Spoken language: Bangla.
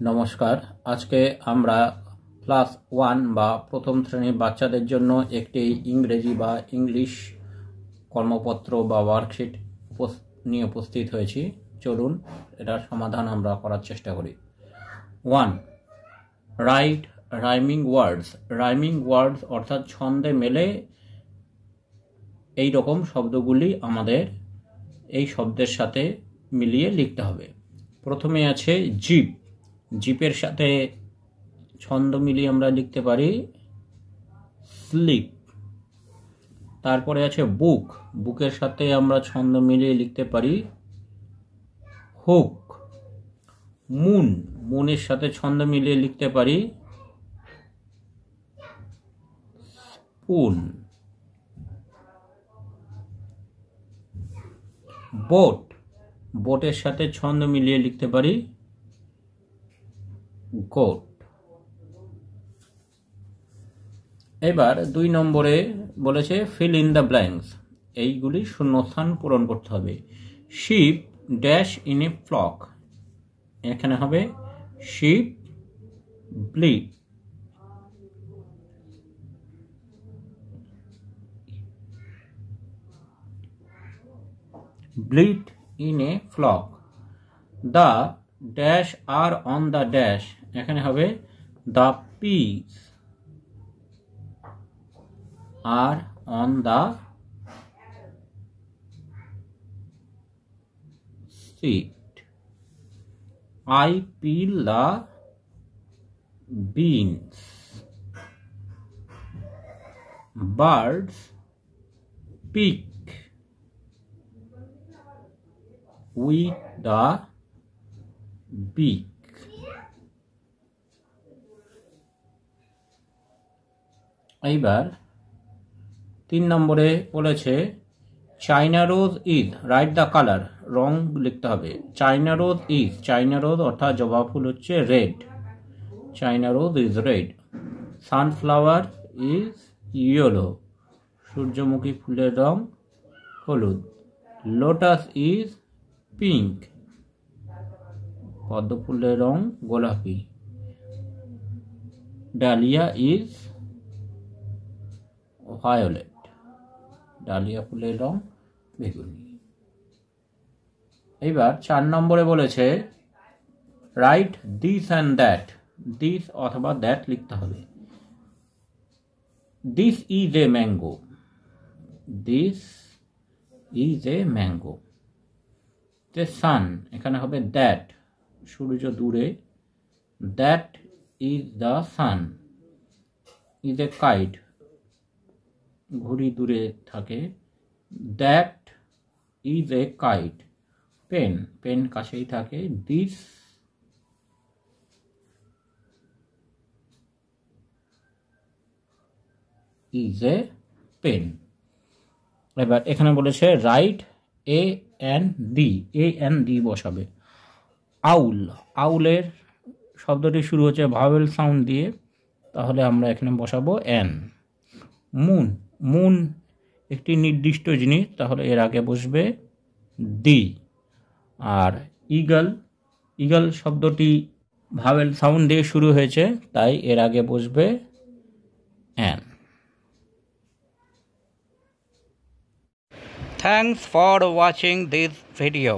নমস্কার। আজকে আমরা ক্লাস 1 বা প্রথম শ্রেণীর বাচ্চাদের জন্য একটি ইংরেজি বা ইংলিশ কর্মপত্র বা ওয়ার্কশিট নিয়ে উপস্থিত হয়েছি। চলুন এটার সমাধান আমরা করার চেষ্টা করি। 1. Right rhyming words. Rhyming words অর্থাৎ ছন্দে মেলে এই রকম শব্দগুলি আমাদের এই শব্দের সাথে মিলিয়ে লিখতে হবে। প্রথমে আছে জিপ। জিপের সাথে ছন্দ মিলিয়ে আমরা লিখতে পারি স্লিপ। তারপরে আছে বুক। বুকের সাথে আমরা ছন্দ মিলিয়ে লিখতে পারি হুক। মুন। মুনের সাথে ছন্দ মিলিয়ে লিখতে পারি স্পুন। বোট। বোটের সাথে ছন্দ মিলিয়ে লিখতে পারি গোট। এবার 2 নম্বরে বলেছে ফিল ইন দ্য ব্ল্যাঙ্কস। এইগুলি শূন্যস্থান পূরণ করতে হবে। Sheep dash in a flock. এখানে হবে sheep bleed. Bleed in a flock. The dash আর অন দ্য ড্যাশ। এখানে হবে দ্য পিস আর on the seat. I peel the beans. Birds pick with the beak. এইবার 3 নম্বরে বলেছে China rose is. Right the colour. রং লিখতে হবে। চাইনা রোজ ইজ। চাইনা রোজ অর্থাৎ জবা ফুল হচ্ছে red. China rose is red. Sunflower is yellow. সূর্যমুখী ফুলের রং হলুদ। Lotus is pink. পদ্ম ফুলের রং গোলাপি। Dahlia is violet. ডালিয়া ফুলের রং বেগুনি। এইবার 4 নম্বরে বলেছে right this and that. This অথবা দ্যাট লিখতে হবে। This is a mango. This is a mango. The sun. এখানে হবে দ্যাট। সূর্য দূরে। That is the sun. Is a kite. ঘুড়ি দূরে থাকে। That is a kite. Pen. Pen কাছেই থাকে। This is a pen. এবার এখানে বলেছে right A N D. A N D বসাবে। আউল। আউলের শব্দটি শুরু হচ্ছে ভাওয়েল সাউন্ড দিয়ে, তাহলে আমরা এখানে বসাবো এন। মুন। মুন একটি নির্দিষ্ট জিনিস, তাহলে এর আগে বসবে ডি। আর ইগল। ইগল শব্দটি ভাওয়েল সাউন্ড দিয়ে শুরু হয়েছে, তাই এর আগে বসবে N. Thanks for watching this video.